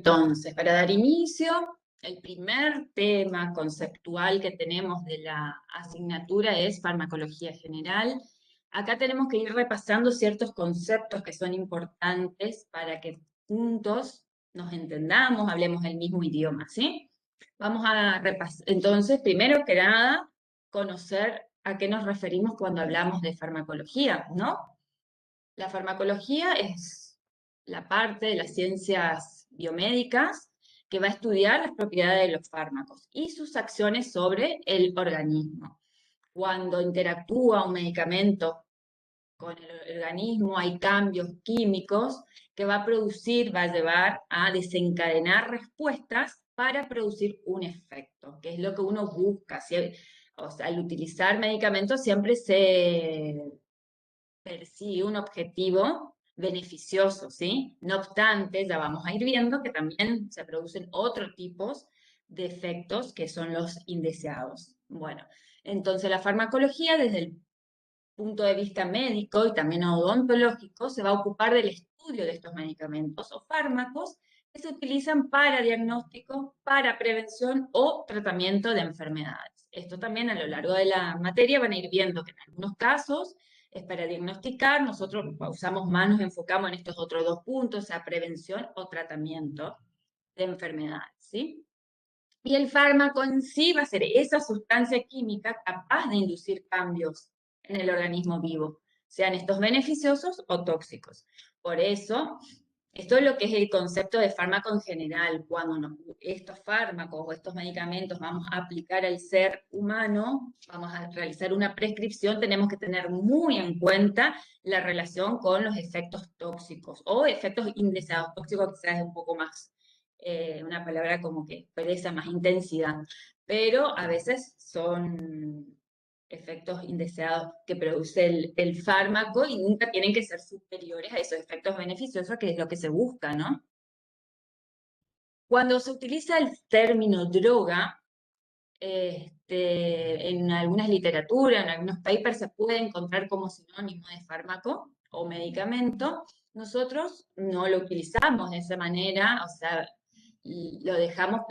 Entonces, para dar inicio, el primer tema conceptual que tenemos de la asignatura es farmacología general. Acá tenemos que ir repasando ciertos conceptos que son importantes para que juntos nos entendamos, hablemos el mismo idioma, ¿sí? Vamos a repasar. Entonces, primero que nada, conocer a qué nos referimos cuando hablamos de farmacología, ¿no? La farmacología es la parte de las ciencias biomédicas que va a estudiar las propiedades de los fármacos y sus acciones sobre el organismo. Cuando interactúa un medicamento con el organismo, hay cambios químicos que va a producir, va a llevar a desencadenar respuestas para producir un efecto, que es lo que uno busca. O sea, al utilizar medicamentos siempre se persigue un objetivo beneficioso, ¿sí? No obstante, ya vamos a ir viendo que también se producen otros tipos de efectos que son los indeseados. Bueno, entonces la farmacología desde el punto de vista médico y también odontológico se va a ocupar del estudio de estos medicamentos o fármacos que se utilizan para diagnóstico, para prevención o tratamiento de enfermedades. Esto también a lo largo de la materia van a ir viendo que en algunos casos es para diagnosticar, nosotros usamos más, nos enfocamos en estos otros dos puntos, sea prevención o tratamiento de enfermedades, ¿sí? Y el fármaco en sí va a ser esa sustancia química capaz de inducir cambios en el organismo vivo, sean estos beneficiosos o tóxicos. Por eso, esto es lo que es el concepto de fármaco en general. Cuando estos fármacos o estos medicamentos vamos a aplicar al ser humano, vamos a realizar una prescripción, tenemos que tener muy en cuenta la relación con los efectos tóxicos o efectos indeseados. Tóxicos quizás es un poco más, una palabra como que expresa más intensidad, pero a veces son efectos indeseados que produce el fármaco y nunca tienen que ser superiores a esos efectos beneficiosos, que es lo que se busca, ¿no? Cuando se utiliza el término droga, en algunas literaturas, en algunos papers, se puede encontrar como sinónimo de fármaco o medicamento. Nosotros no lo utilizamos de esa manera, o sea, lo dejamos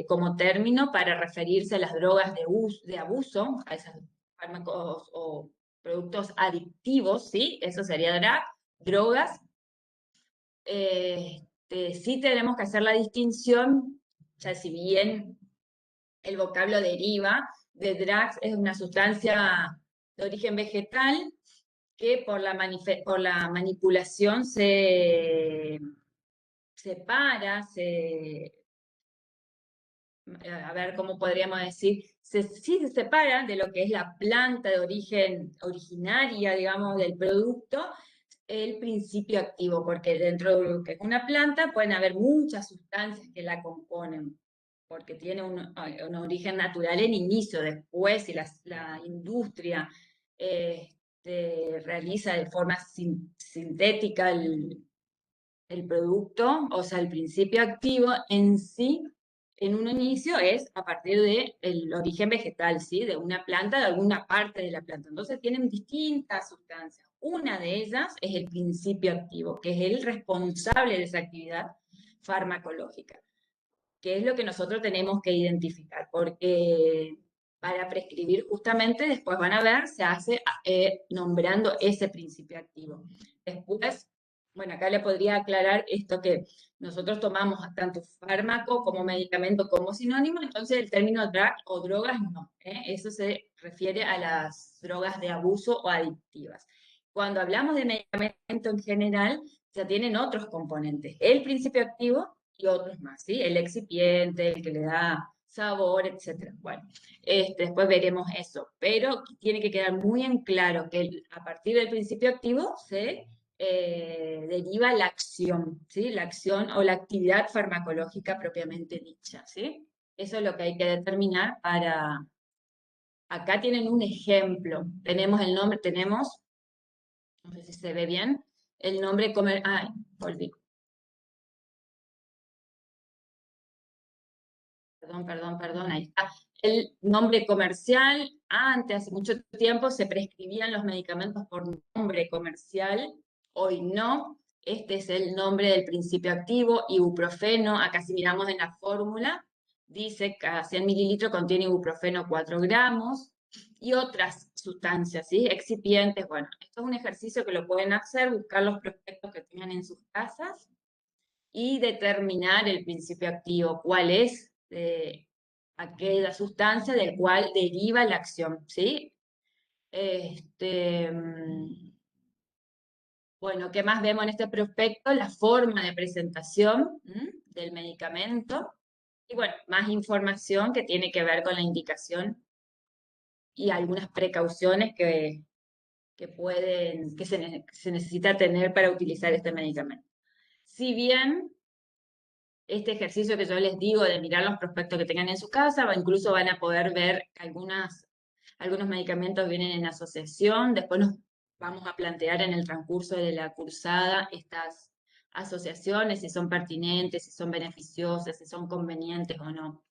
como término para referirse a las drogas de abuso, a esos fármacos o productos adictivos, ¿sí? Eso sería drogas. Sí tenemos que hacer la distinción, ya si bien el vocablo deriva de drugs, es una sustancia de origen vegetal que por la manipulación se separa, a ver cómo podríamos decir, sí se separa de lo que es la planta de origen originaria, digamos, del producto, el principio activo, porque dentro de lo que es una planta pueden haber muchas sustancias que la componen, porque tiene un origen natural en inicio, después si la industria realiza de forma sintética el producto, o sea, el principio activo en sí, en un inicio es a partir del origen vegetal, ¿sí? De una planta, de alguna parte de la planta. Entonces tienen distintas sustancias. Una de ellas es el principio activo, que es el responsable de esa actividad farmacológica, que es lo que nosotros tenemos que identificar, porque para prescribir justamente, después van a ver, se hace nombrando ese principio activo. Después, bueno, acá le podría aclarar esto que nosotros tomamos tanto fármaco como medicamento como sinónimo, entonces el término drug o drogas no, eso se refiere a las drogas de abuso o adictivas. Cuando hablamos de medicamento en general, ya tienen otros componentes. El principio activo y otros más, ¿sí? El excipiente, el que le da sabor, etcétera. Bueno, después veremos eso, pero tiene que quedar muy en claro que a partir del principio activo se deriva la acción, ¿sí? La acción o la actividad farmacológica propiamente dicha, ¿sí? Eso es lo que hay que determinar para... Acá tienen un ejemplo. Tenemos el nombre, no sé si se ve bien, el nombre ay, volví. Perdón, ahí está. El nombre comercial, antes, hace mucho tiempo, se prescribían los medicamentos por nombre comercial, hoy no. Este es el nombre del principio activo, ibuprofeno. Acá si miramos en la fórmula, dice que cada 100 mililitros contiene ibuprofeno 4 gramos y otras sustancias, ¿sí? Excipientes. Bueno, esto es un ejercicio que lo pueden hacer, buscar los prospectos que tengan en sus casas y determinar el principio activo, cuál es aquella sustancia del cual deriva la acción, ¿sí? Bueno, ¿qué más vemos en este prospecto? La forma de presentación del medicamento y bueno, más información que tiene que ver con la indicación y algunas precauciones que se necesita tener para utilizar este medicamento. Si bien este ejercicio que yo les digo de mirar los prospectos que tengan en su casa, incluso van a poder ver que algunos medicamentos vienen en asociación, después nos vamos a plantear en el transcurso de la cursada estas asociaciones, si son pertinentes, si son beneficiosas, si son convenientes o no.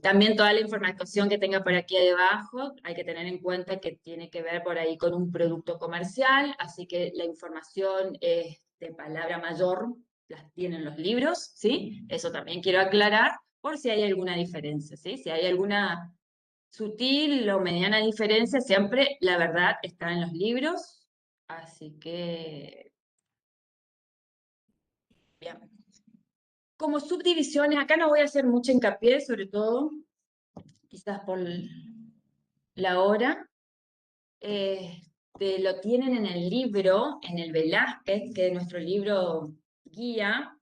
También toda la información que tenga por aquí debajo, hay que tener en cuenta que tiene que ver por ahí con un producto comercial, así que la información es de palabra mayor, las tienen los libros, ¿sí? Eso también quiero aclarar, por si hay alguna diferencia, ¿sí? Si hay alguna sutil o mediana diferencia, siempre la verdad está en los libros, así que, bien. Como subdivisiones, acá no voy a hacer mucho hincapié, sobre todo, quizás por la hora, lo tienen en el libro, en el Velázquez, que es nuestro libro guía,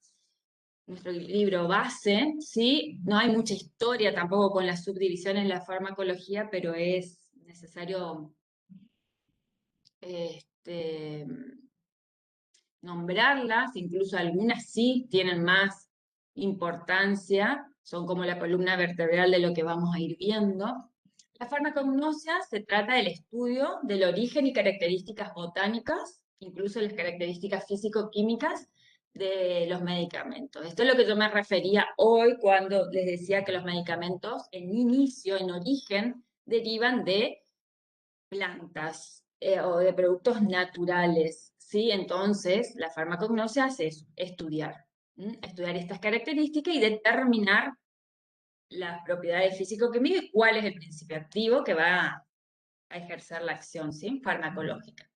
nuestro libro base, ¿sí? No hay mucha historia tampoco con las subdivisiones en la farmacología, pero es necesario este, nombrarlas, incluso algunas sí tienen más importancia, son como la columna vertebral de lo que vamos a ir viendo. La farmacognosia se trata del estudio del origen y características botánicas, incluso las características físico-químicas de los medicamentos. Esto es lo que yo me refería hoy cuando les decía que los medicamentos en inicio, en origen, derivan de plantas o de productos naturales, ¿sí? Entonces, la farmacognosia hace eso, estudiar, estudiar estas características y determinar las propiedades físico-químicas y cuál es el principio activo que va a ejercer la acción, ¿sí? Farmacológica.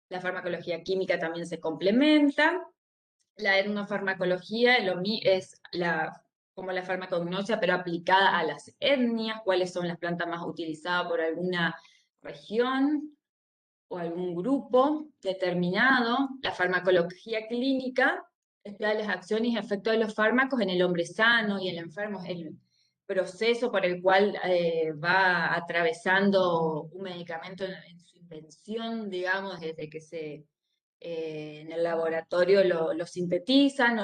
La farmacología química también se complementa. La etnofarmacología es como la farmacognosia, pero aplicada a las etnias, cuáles son las plantas más utilizadas por alguna región o algún grupo determinado. La farmacología clínica estudia las acciones y efectos de los fármacos en el hombre sano y el enfermo, es el proceso por el cual va atravesando un medicamento en su invención, digamos, desde que en el laboratorio lo sintetizan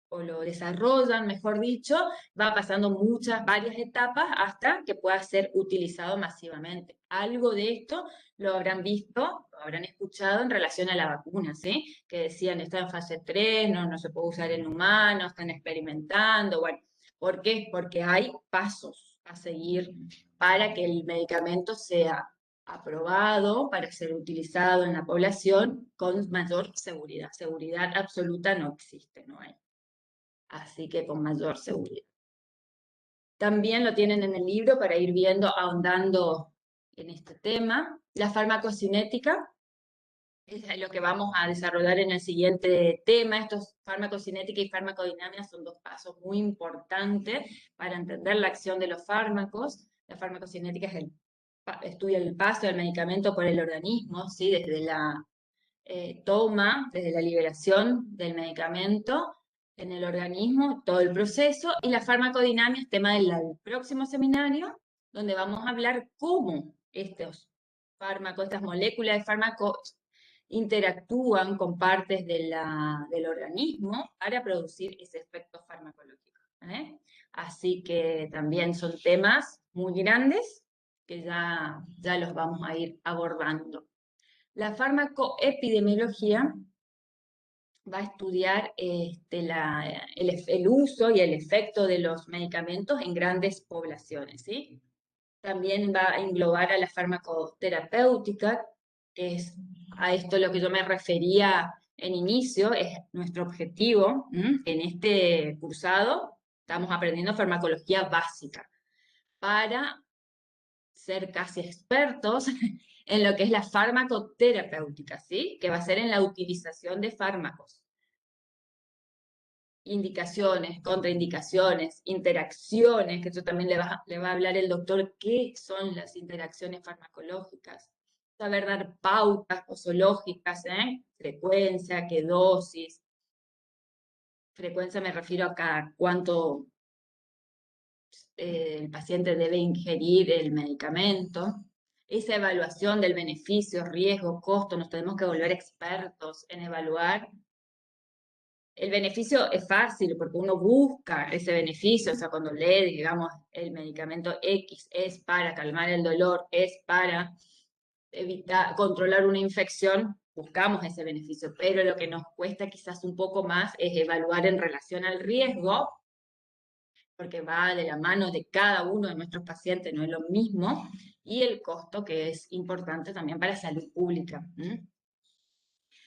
o lo desarrollan, mejor dicho, va pasando varias etapas hasta que pueda ser utilizado masivamente. Algo de esto lo habrán visto, lo habrán escuchado en relación a la vacuna, ¿sí? Que decían, está en fase 3, no se puede usar en humanos, están experimentando, bueno. ¿Por qué? Porque hay pasos a seguir para que el medicamento sea aprobado para ser utilizado en la población con mayor seguridad. Seguridad absoluta no existe, no hay. Así que con mayor seguridad. También lo tienen en el libro para ir viendo, ahondando en este tema. La farmacocinética es lo que vamos a desarrollar en el siguiente tema. Estos farmacocinética y farmacodinámica son dos pasos muy importantes para entender la acción de los fármacos. La farmacocinética estudia el paso del medicamento por el organismo, ¿sí? Desde la toma, desde la liberación del medicamento en el organismo, todo el proceso, y la farmacodinámica es tema del próximo seminario, donde vamos a hablar cómo estos fármacos, estas moléculas de fármacos interactúan con partes del organismo para producir ese efecto farmacológico. Así que también son temas muy grandes que ya los vamos a ir abordando. La farmacoepidemiología va a estudiar el uso y el efecto de los medicamentos en grandes poblaciones, ¿sí? También va a englobar a la farmacoterapéutica, que es a esto lo que yo me refería en inicio, es nuestro objetivo. En este cursado estamos aprendiendo farmacología básica para ser casi expertos en lo que es la farmacoterapéutica, ¿sí? Que va a ser en la utilización de fármacos. Indicaciones, contraindicaciones, interacciones, que eso también le va a hablar el doctor, qué son las interacciones farmacológicas, saber dar pautas posológicas, frecuencia, qué dosis, frecuencia me refiero a cada cuánto el paciente debe ingerir el medicamento, esa evaluación del beneficio, riesgo, costo, nos tenemos que volver expertos en evaluar. El beneficio es fácil porque uno busca ese beneficio, o sea, cuando lee, digamos, el medicamento X es para calmar el dolor, es para evitar, controlar una infección, buscamos ese beneficio, pero lo que nos cuesta quizás un poco más es evaluar en relación al riesgo, porque va de la mano de cada uno de nuestros pacientes, no es lo mismo, y el costo que es importante también para salud pública.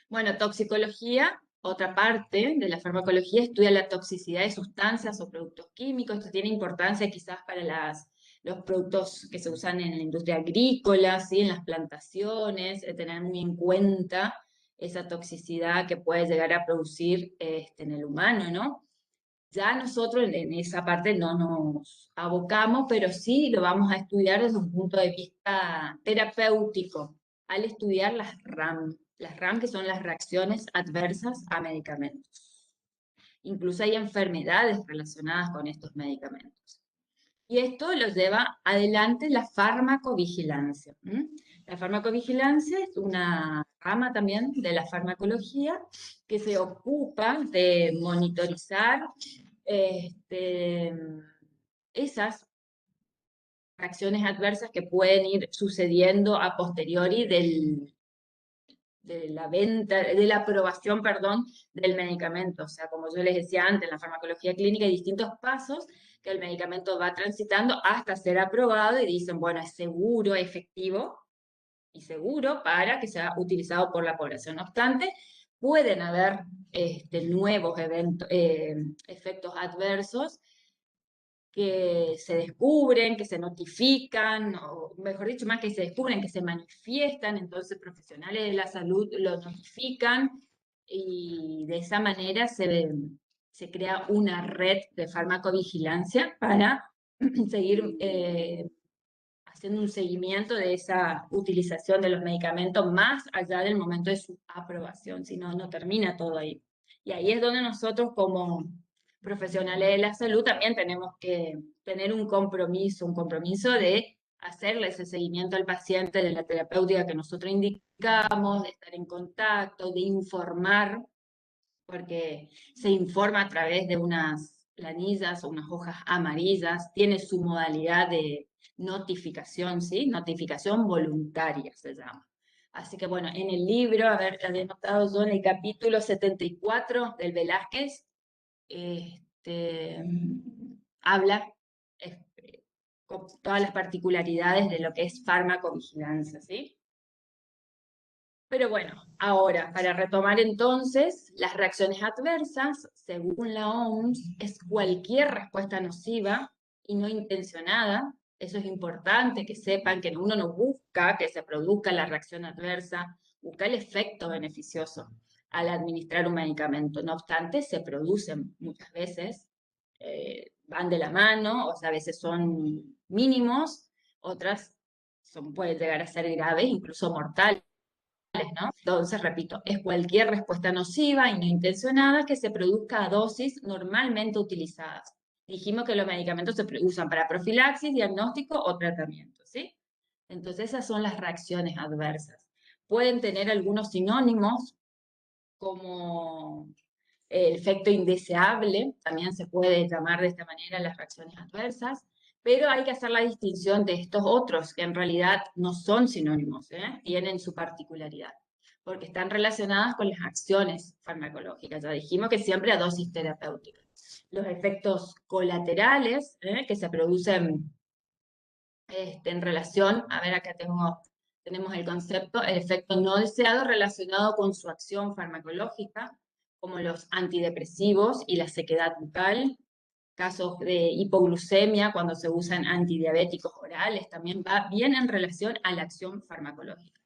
Bueno, toxicología, otra parte de la farmacología, estudia la toxicidad de sustancias o productos químicos. Esto tiene importancia quizás para los productos que se usan en la industria agrícola, ¿sí? En las plantaciones, tener muy en cuenta esa toxicidad que puede llegar a producir en el humano, ¿no? Ya nosotros en esa parte no nos abocamos, pero sí lo vamos a estudiar desde un punto de vista terapéutico, al estudiar las RAM que son las reacciones adversas a medicamentos. Incluso hay enfermedades relacionadas con estos medicamentos. Y esto lo lleva adelante la farmacovigilancia. La farmacovigilancia es una rama también de la farmacología que se ocupa de monitorizar este, esas reacciones adversas que pueden ir sucediendo a posteriori de la venta, de la aprobación, perdón, del medicamento. O sea, como yo les decía antes, en la farmacología clínica hay distintos pasos que el medicamento va transitando hasta ser aprobado y dicen, bueno, es seguro, efectivo y seguro para que sea utilizado por la población. No obstante, pueden haber nuevos efectos adversos que se descubren, que se notifican, o mejor dicho, más que se descubren, que se manifiestan, entonces profesionales de la salud lo notifican y de esa manera se crea una red de farmacovigilancia para seguir haciendo un seguimiento de esa utilización de los medicamentos más allá del momento de su aprobación, si no, no termina todo ahí. Y ahí es donde nosotros como profesionales de la salud también tenemos que tener un compromiso de hacerle ese seguimiento al paciente de la terapéutica que nosotros indicamos, de estar en contacto, de informar, porque se informa a través de unas planillas o unas hojas amarillas, tiene su modalidad de notificación, ¿sí? Notificación voluntaria se llama. Así que bueno, en el libro, a ver, había notado yo en el capítulo 74 del Velázquez, este, habla con todas las particularidades de lo que es farmacovigilancia, ¿sí? Pero bueno, ahora, para retomar entonces, las reacciones adversas, según la OMS, es cualquier respuesta nociva y no intencionada. Eso es importante que sepan que uno no busca que se produzca la reacción adversa, busca el efecto beneficioso al administrar un medicamento. No obstante, se producen muchas veces, van de la mano, o sea, a veces son mínimos, otras pueden llegar a ser graves, incluso mortales, ¿no? Entonces, repito, es cualquier respuesta nociva y no intencionada que se produzca a dosis normalmente utilizadas. Dijimos que los medicamentos se usan para profilaxis, diagnóstico o tratamiento, ¿sí? Entonces, esas son las reacciones adversas. Pueden tener algunos sinónimos como el efecto indeseable, también se puede llamar de esta manera las reacciones adversas, pero hay que hacer la distinción de estos otros, que en realidad no son sinónimos, tienen su particularidad, porque están relacionadas con las acciones farmacológicas. Ya dijimos que siempre a dosis terapéutica. Los efectos colaterales que se producen en relación, a ver, acá tengo tenemos el concepto, el efecto no deseado relacionado con su acción farmacológica, como los antidepresivos y la sequedad bucal, casos de hipoglucemia cuando se usan antidiabéticos orales, también va bien en relación a la acción farmacológica.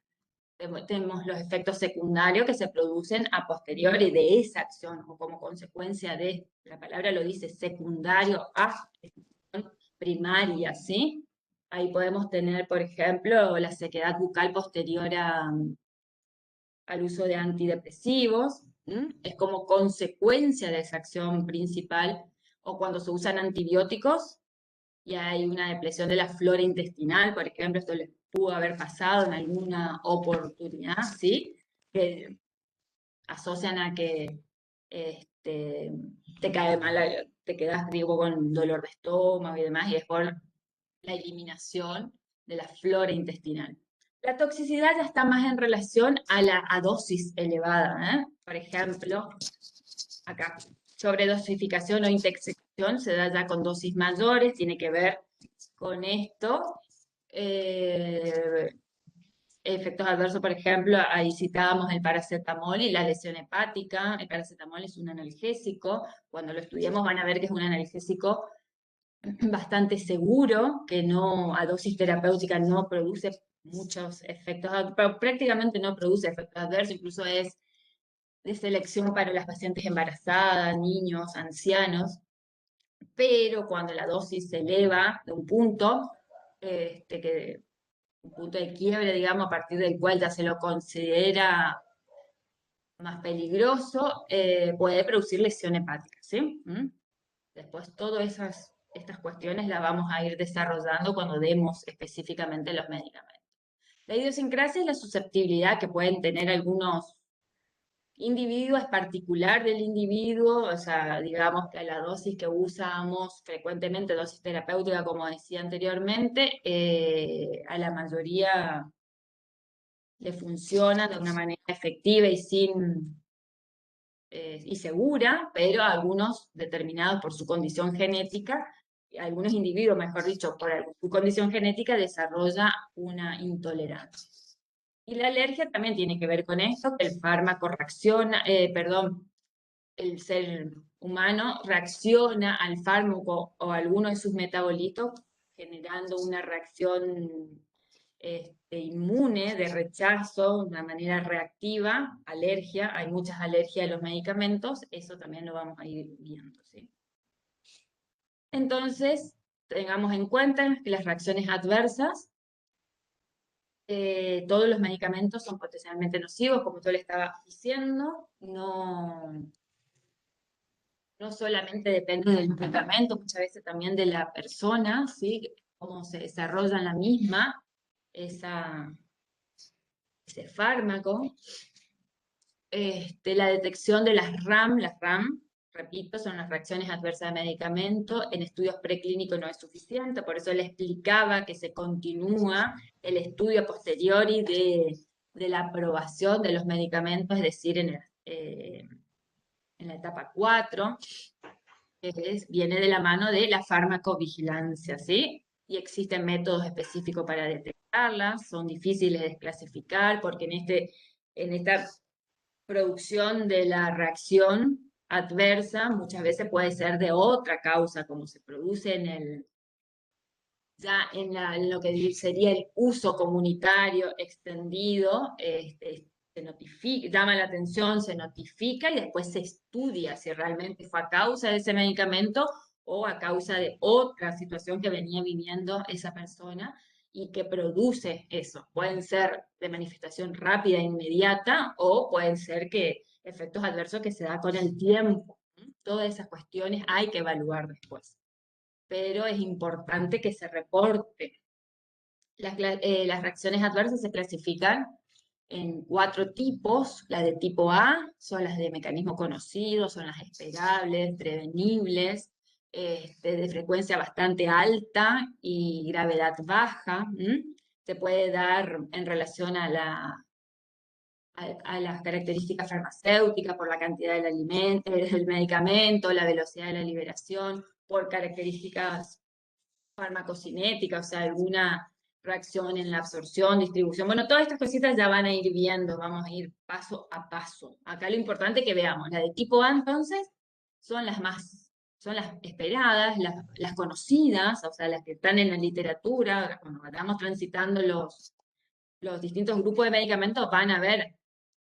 Tenemos los efectos secundarios que se producen a posteriori de esa acción o como consecuencia de, la palabra lo dice, secundario a primaria, ¿sí? Ahí podemos tener, por ejemplo, la sequedad bucal posterior al uso de antidepresivos, es como consecuencia de esa acción principal, o cuando se usan antibióticos y hay una depresión de la flora intestinal, por ejemplo, esto les pudo haber pasado en alguna oportunidad, ¿sí? Que asocian a que te cae mal, te quedas digo, con dolor de estómago y demás, y es por la eliminación de la flora intestinal. La toxicidad ya está más en relación a dosis elevada, ¿eh? Por ejemplo, acá, sobredosificación o intoxicación se da ya con dosis mayores, tiene que ver con esto. Eh, Efectos adversos, por ejemplo, ahí citábamos el paracetamol y la lesión hepática. El paracetamol es un analgésico. Cuando lo estudiemos van a ver que es un analgésico bastante seguro, que no a dosis terapéutica no produce muchos efectos, prácticamente no produce efectos adversos, incluso es de selección para las pacientes embarazadas, niños, ancianos, pero cuando la dosis se eleva de un punto de quiebre, digamos, a partir del cual ya se lo considera más peligroso, puede producir lesión hepática, ¿sí? Después todas estas cuestiones las vamos a ir desarrollando cuando demos específicamente los medicamentos. La idiosincrasia es la susceptibilidad que pueden tener algunos individuo es particular del individuo, o sea, digamos que la dosis que usamos frecuentemente, dosis terapéutica, como decía anteriormente, a la mayoría le funciona de una manera efectiva y segura, pero algunos determinados por su condición genética, algunos individuos, mejor dicho, por su condición genética, desarrolla una intolerancia. Y la alergia también tiene que ver con esto, que el fármaco reacciona, perdón, el ser humano reacciona al fármaco o a alguno de sus metabolitos generando una reacción inmune de rechazo, de una manera reactiva, alergia, hay muchas alergias a los medicamentos, eso también lo vamos a ir viendo, ¿sí? Entonces, tengamos en cuenta que las reacciones adversas, todos los medicamentos son potencialmente nocivos, como yo le estaba diciendo, no solamente depende del medicamento, muchas veces también de la persona, ¿sí? Cómo se desarrolla en la misma ese fármaco. La detección de las RAM, repito, son las reacciones adversas de medicamento, en estudios preclínicos no es suficiente, por eso le explicaba que se continúa el estudio a posteriori de la aprobación de los medicamentos, es decir, en la etapa 4, viene de la mano de la farmacovigilancia, ¿sí? Y existen métodos específicos para detectarlas, son difíciles de clasificar porque en esta producción de la reacción adversa muchas veces puede ser de otra causa, como se produce ya en lo que sería el uso comunitario extendido, se notifica, llama la atención, se notifica y después se estudia si realmente fue a causa de ese medicamento o a causa de otra situación que venía viviendo esa persona y que produce eso. Pueden ser de manifestación rápida e inmediata o pueden ser que efectos adversos que se da con el tiempo. Todas esas cuestiones hay que evaluar después, pero es importante que se reporte. Las reacciones adversas se clasifican en 4 tipos. Las de tipo A son las de mecanismo conocido, son las esperables, prevenibles, de frecuencia bastante alta y gravedad baja. Se puede dar en relación a las características farmacéuticas, por la cantidad del medicamento, la velocidad de la liberación, por características farmacocinética, o sea, alguna reacción en la absorción, distribución. Bueno, todas estas cositas ya van a ir viendo, vamos a ir paso a paso. Acá lo importante que veamos, la de tipo A entonces son son las esperadas, las conocidas, o sea, las que están en la literatura, cuando vayamos transitando los distintos grupos de medicamentos van a ver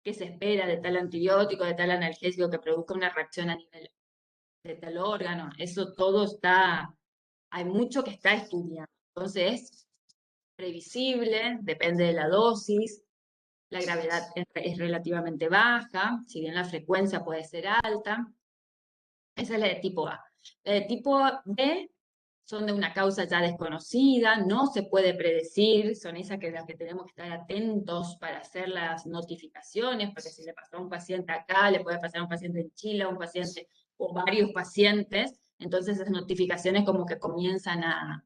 qué se espera de tal antibiótico, de tal analgésico que produzca una reacción a nivel de tal órgano. Eso todo está, hay mucho que está estudiado. Entonces, previsible, depende de la dosis, la gravedad es relativamente baja, si bien la frecuencia puede ser alta. Esa es la de tipo A. La de tipo B son de una causa ya desconocida, no se puede predecir, son esas que las que tenemos que estar atentos para hacer las notificaciones, porque si le pasó a un paciente acá, le puede pasar a un paciente en Chile, a un paciente o varios pacientes, entonces esas notificaciones como que comienzan a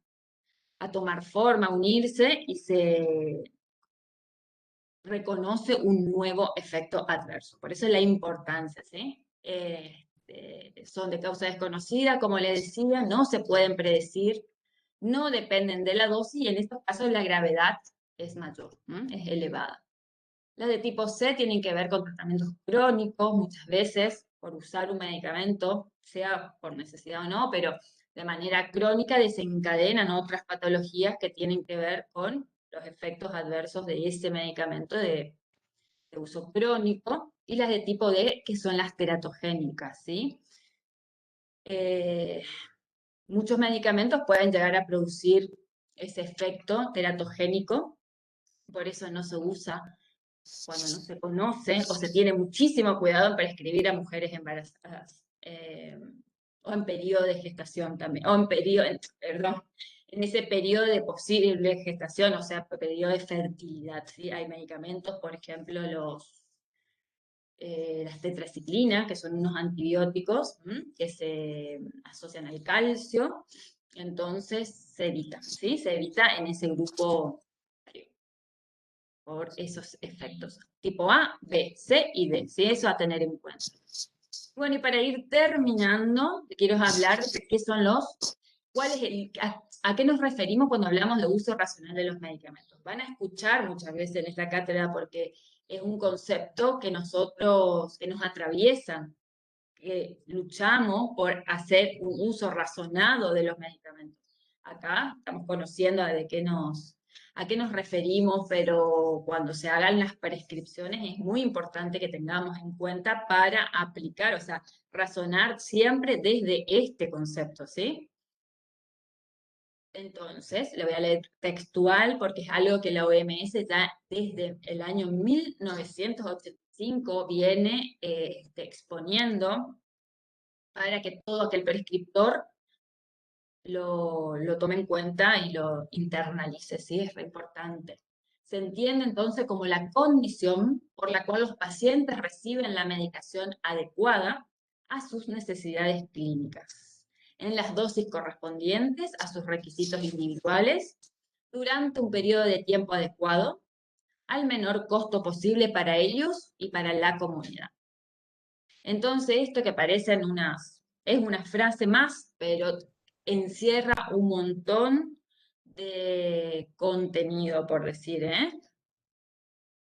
tomar forma, a unirse y se reconoce un nuevo efecto adverso. Por eso es la importancia, ¿sí? Son de causa desconocida, como le decía, no se pueden predecir, no dependen de la dosis y en estos casos la gravedad es mayor, es elevada. Las de tipo C tienen que ver con tratamientos crónicos, muchas veces por usar un medicamento, sea por necesidad o no, pero de manera crónica desencadenan otras patologías que tienen que ver con los efectos adversos de ese medicamento de uso crónico, y las de tipo D, que son las teratogénicas, ¿sí? Muchos medicamentos pueden llegar a producir ese efecto teratogénico, por eso no se usa cuando no se conoce o se tiene muchísimo cuidado en prescribir a mujeres embarazadas o en periodo de gestación también, o en periodo, perdón, en ese periodo de posible gestación, o sea, periodo de fertilidad, ¿sí? Hay medicamentos, por ejemplo, las tetraciclinas, que son unos antibióticos que se asocian al calcio, entonces se evita, ¿sí? Se evita en ese grupo por esos efectos. Tipo A, B, C y D, ¿sí? Eso a tener en cuenta. Bueno, y para ir terminando, te quiero hablar de qué son cuál es a qué nos referimos cuando hablamos de uso racional de los medicamentos. Van a escuchar muchas veces en esta cátedra porque es un concepto que que nos atraviesan, que luchamos por hacer un uso razonado de los medicamentos. Acá estamos conociendo a qué nos referimos, pero cuando se hagan las prescripciones es muy importante que tengamos en cuenta para aplicar, o sea, razonar siempre desde este concepto, ¿sí? Entonces, le voy a leer textual porque es algo que la OMS ya desde el año 1985 viene exponiendo para que todo aquel prescriptor lo tome en cuenta y lo internalice, ¿sí? Es re importante. Se entiende entonces como la condición por la cual los pacientes reciben la medicación adecuada a sus necesidades clínicas, en las dosis correspondientes a sus requisitos individuales, durante un periodo de tiempo adecuado, al menor costo posible para ellos y para la comunidad. Entonces, esto que parecen es una frase más, pero encierra un montón de contenido, por decir, ¿eh?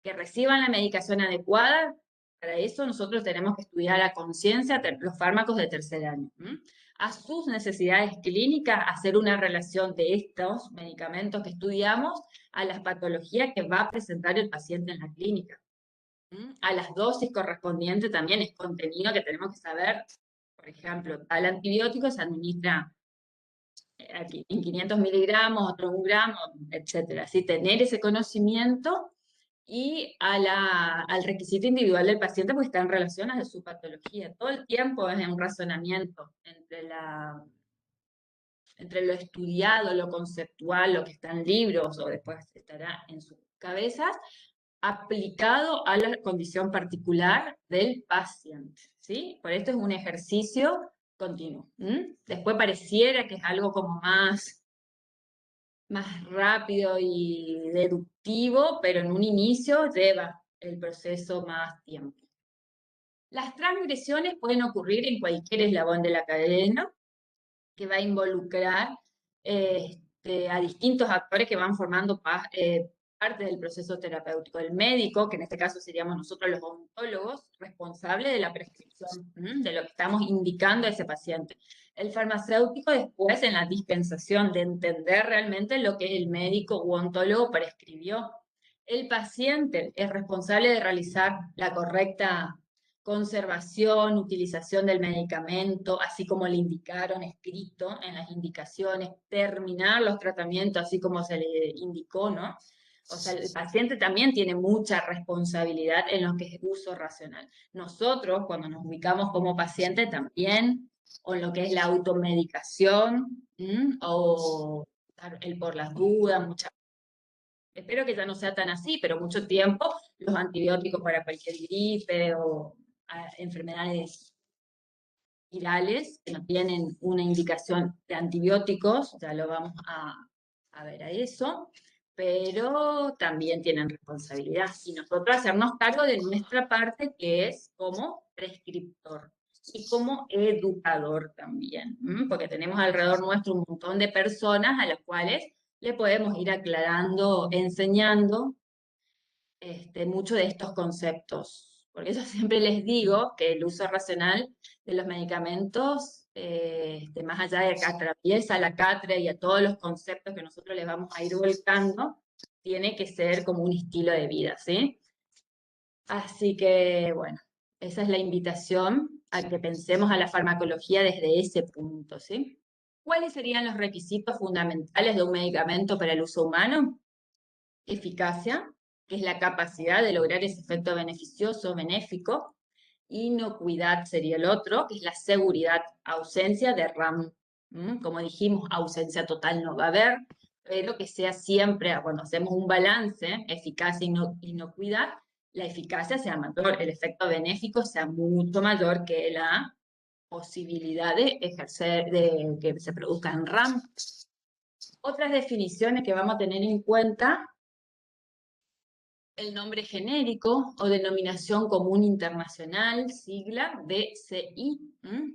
Que reciban la medicación adecuada, para eso nosotros tenemos que estudiar a conciencia los fármacos de tercer año. A sus necesidades clínicas, hacer una relación de estos medicamentos que estudiamos a las patologías que va a presentar el paciente en la clínica. A las dosis correspondientes también es contenido que tenemos que saber. Por ejemplo, tal antibiótico se administra aquí en 500 miligramos, otro 1 gramo, etcétera. Así tener ese conocimiento y al requisito individual del paciente porque está en relación a su patología. Todo el tiempo es un razonamiento entre lo estudiado, lo conceptual, lo que está en libros o después estará en sus cabezas, aplicado a la condición particular del paciente, ¿sí? Por esto es un ejercicio continuo. Después pareciera que es algo como más rápido y deductivo, pero en un inicio lleva el proceso más tiempo. Las transgresiones pueden ocurrir en cualquier eslabón de la cadena que va a involucrar a distintos actores que van formando parte del proceso terapéutico. El médico, que en este caso seríamos nosotros los odontólogos, responsable de la prescripción, de lo que estamos indicando a ese paciente. El farmacéutico después en la dispensación de entender realmente lo que el médico u odontólogo prescribió. El paciente es responsable de realizar la correcta conservación, utilización del medicamento, así como le indicaron escrito en las indicaciones, terminar los tratamientos así como se le indicó, ¿no? O sea, el paciente también tiene mucha responsabilidad en lo que es uso racional. Nosotros, cuando nos ubicamos como paciente, también, o en lo que es la automedicación, o el por las dudas, espero que ya no sea tan así, pero mucho tiempo los antibióticos para cualquier gripe o enfermedades virales que no tienen una indicación de antibióticos, ya lo vamos a ver a eso, pero también tienen responsabilidad. Y nosotros hacernos cargo de nuestra parte, que es como prescriptor y como educador también, porque tenemos alrededor nuestro un montón de personas a las cuales le podemos ir aclarando, enseñando mucho de estos conceptos. Porque eso siempre les digo que el uso racional de los medicamentos, más allá de que atraviesa la cátedra y a todos los conceptos que nosotros les vamos a ir volcando, tiene que ser como un estilo de vida, ¿sí? Así que, bueno, esa es la invitación a que pensemos a la farmacología desde ese punto, ¿sí? ¿Cuáles serían los requisitos fundamentales de un medicamento para el uso humano? Eficacia, que es la capacidad de lograr ese efecto beneficioso, benéfico. Inocuidad sería el otro, que es la seguridad, ausencia de RAM. Como dijimos, ausencia total no va a haber, pero que sea siempre, cuando hacemos un balance, eficacia y inocuidad, la eficacia sea mayor, el efecto benéfico sea mucho mayor que la posibilidad de ejercer, de que se produzcan RAM. Otras definiciones que vamos a tener en cuenta: el nombre genérico o denominación común internacional, sigla DCI,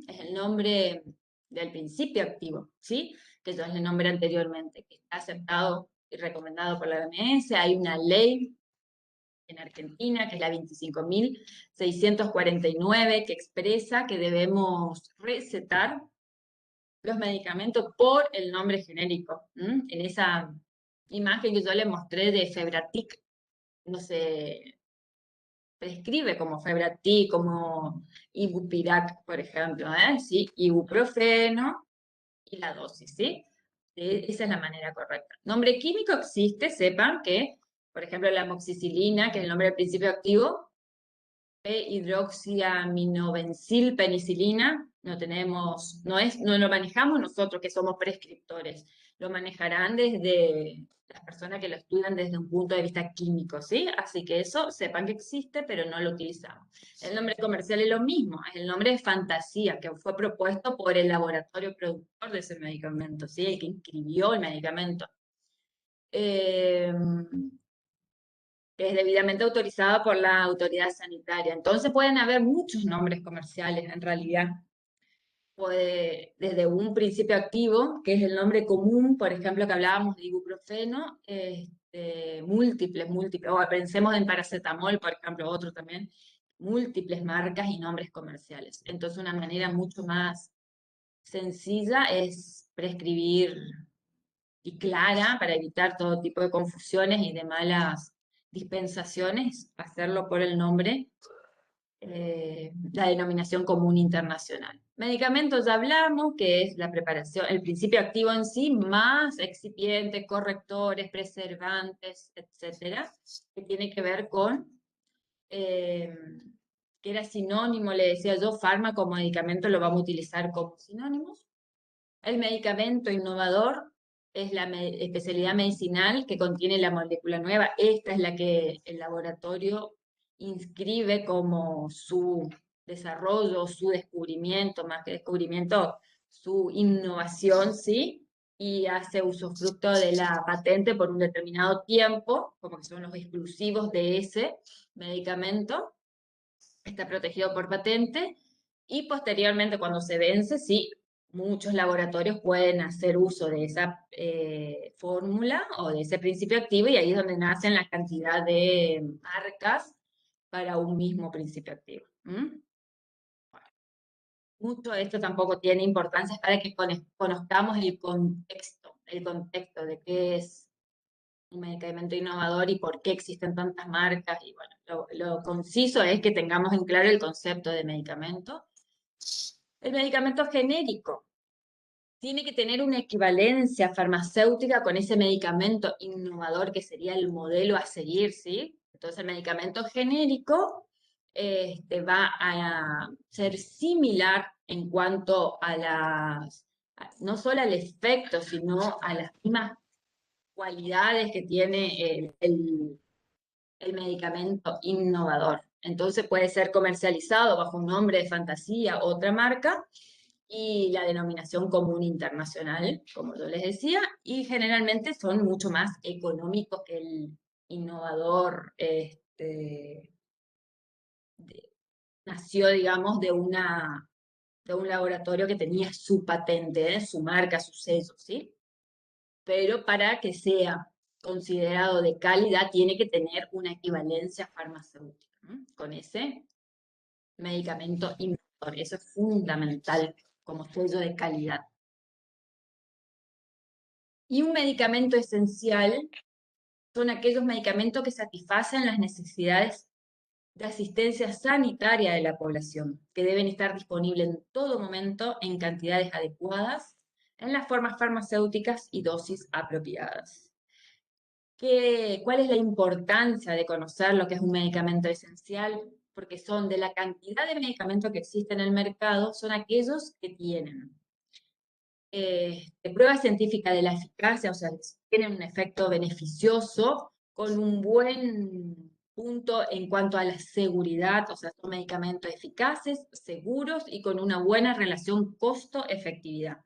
es el nombre del principio activo, ¿sí? Que yo les nombré anteriormente, que está aceptado y recomendado por la OMS. Hay una ley en Argentina, que es la 25.649, que expresa que debemos recetar los medicamentos por el nombre genérico. En esa imagen que yo les mostré de Febratic, no se prescribe como Febratic, como Ibupirac, por ejemplo, ¿sí? Ibuprofeno y la dosis, ¿sí? Esa es la manera correcta. Nombre químico existe, sepan que, por ejemplo, la amoxicilina, que es el nombre del principio activo, hidroxiaminobencilpenicilina, no lo manejamos nosotros que somos prescriptores, lo manejarán desde las personas que lo estudian desde un punto de vista químico, ¿sí? Así que eso sepan que existe, pero no lo utilizamos. El nombre comercial es lo mismo, es el nombre de fantasía que fue propuesto por el laboratorio productor de ese medicamento, ¿sí? El que inscribió el medicamento. Que es debidamente autorizado por la autoridad sanitaria. Entonces pueden haber muchos nombres comerciales en realidad. Desde un principio activo, que es el nombre común, por ejemplo, que hablábamos de ibuprofeno, múltiples, o pensemos en paracetamol, por ejemplo, otro también, múltiples marcas y nombres comerciales. Entonces una manera mucho más sencilla es prescribir y clara para evitar todo tipo de confusiones y de malas dispensaciones, hacerlo por el nombre, la denominación común internacional. Medicamentos ya hablamos, que es la preparación, el principio activo en sí, más excipientes, correctores, preservantes, etcétera, que tiene que ver con, que era sinónimo, le decía yo, fármaco, medicamento, lo vamos a utilizar como sinónimos. El medicamento innovador es la especialidad medicinal que contiene la molécula nueva. Esta es la que el laboratorio inscribe como su desarrollo, su descubrimiento, más que descubrimiento, su innovación, ¿sí? Y hace usufructo de la patente por un determinado tiempo, como que son los exclusivos de ese medicamento. Está protegido por patente y posteriormente, cuando se vence, sí, muchos laboratorios pueden hacer uso de esa fórmula o de ese principio activo y ahí es donde nacen la cantidad de marcas para un mismo principio activo. Mucho de esto tampoco tiene importancia para que conozcamos el contexto de qué es un medicamento innovador y por qué existen tantas marcas. Y bueno, lo conciso es que tengamos en claro el concepto de medicamento. El medicamento genérico tiene que tener una equivalencia farmacéutica con ese medicamento innovador que sería el modelo a seguir, ¿sí? Entonces el medicamento genérico va a ser similar en cuanto a no solo al efecto, sino a las mismas cualidades que tiene el medicamento innovador. Entonces puede ser comercializado bajo un nombre de fantasía, otra marca, y la denominación común internacional, como yo les decía, y generalmente son mucho más económicos que el innovador, nació, digamos, de un laboratorio que tenía su patente, su marca, su sello, ¿sí? Pero para que sea considerado de calidad tiene que tener una equivalencia farmacéutica, ¿no? Con ese medicamento innovador. Eso es fundamental como sello de calidad. Y un medicamento esencial son aquellos medicamentos que satisfacen las necesidades de asistencia sanitaria de la población, que deben estar disponibles en todo momento en cantidades adecuadas, en las formas farmacéuticas y dosis apropiadas. ¿Cuál es la importancia de conocer lo que es un medicamento esencial? Porque son de la cantidad de medicamentos que existen en el mercado, son aquellos que tienen de prueba científica de la eficacia, o sea, tienen un efecto beneficioso con un buen punto en cuanto a la seguridad, o sea, son medicamentos eficaces, seguros y con una buena relación costo-efectividad.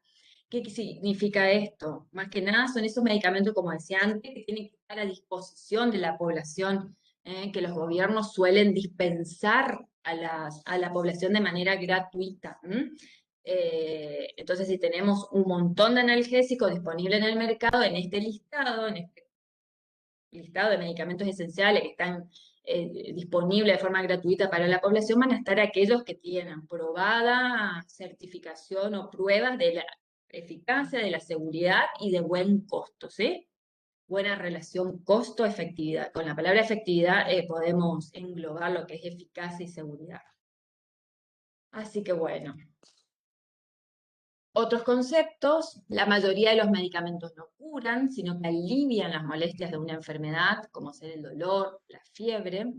¿Qué significa esto? Más que nada son esos medicamentos, como decía antes, que tienen que estar a disposición de la población, que los gobiernos suelen dispensar a la población de manera gratuita. Entonces, si tenemos un montón de analgésicos disponibles en el mercado, en este listado de medicamentos esenciales que están disponibles de forma gratuita para la población, van a estar aquellos que tienen probada certificación o pruebas de la eficacia, de la seguridad y de buen costo, ¿sí? Buena relación costo-efectividad. Con la palabra efectividad podemos englobar lo que es eficacia y seguridad. Así que bueno. Otros conceptos, la mayoría de los medicamentos no curan, sino que alivian las molestias de una enfermedad, como ser el dolor, la fiebre.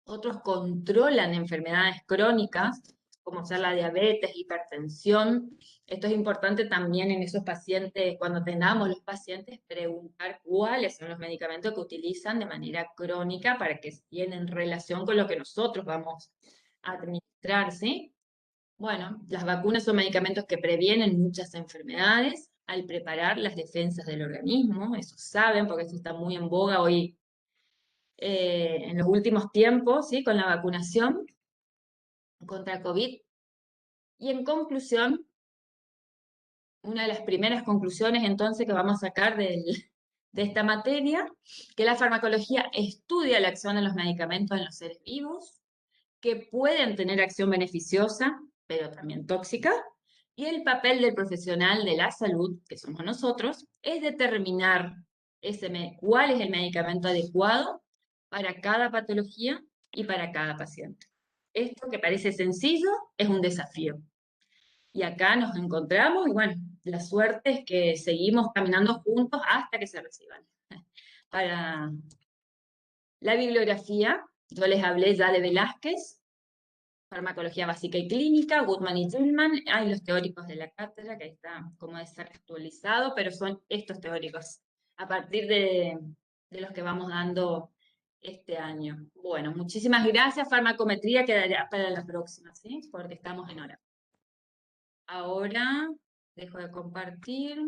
Otros controlan enfermedades crónicas, como ser la diabetes, hipertensión. Esto es importante también en esos pacientes, cuando tengamos los pacientes, preguntar cuáles son los medicamentos que utilizan de manera crónica para que tienen relación con lo que nosotros vamos a administrar, ¿sí? Bueno, las vacunas son medicamentos que previenen muchas enfermedades al preparar las defensas del organismo, eso saben, porque eso está muy en boga hoy en los últimos tiempos, ¿sí? Con la vacunación contra COVID. Y en conclusión, una de las primeras conclusiones entonces que vamos a sacar de esta materia, que la farmacología estudia la acción de los medicamentos en los seres vivos, que pueden tener acción beneficiosa, pero también tóxica, y el papel del profesional de la salud, que somos nosotros, es determinar cuál es el medicamento adecuado para cada patología y para cada paciente. Esto que parece sencillo es un desafío. Y acá nos encontramos y bueno, la suerte es que seguimos caminando juntos hasta que se reciban. Para la bibliografía, yo les hablé ya de Velázquez, Farmacología Básica y Clínica, Goodman y Tillman. Hay los teóricos de la cátedra, que ahí está como desactualizado, pero son estos teóricos a partir de los que vamos dando este año. Bueno, muchísimas gracias. Farmacometría quedará para la próxima, ¿sí? Porque estamos en hora. Ahora dejo de compartir.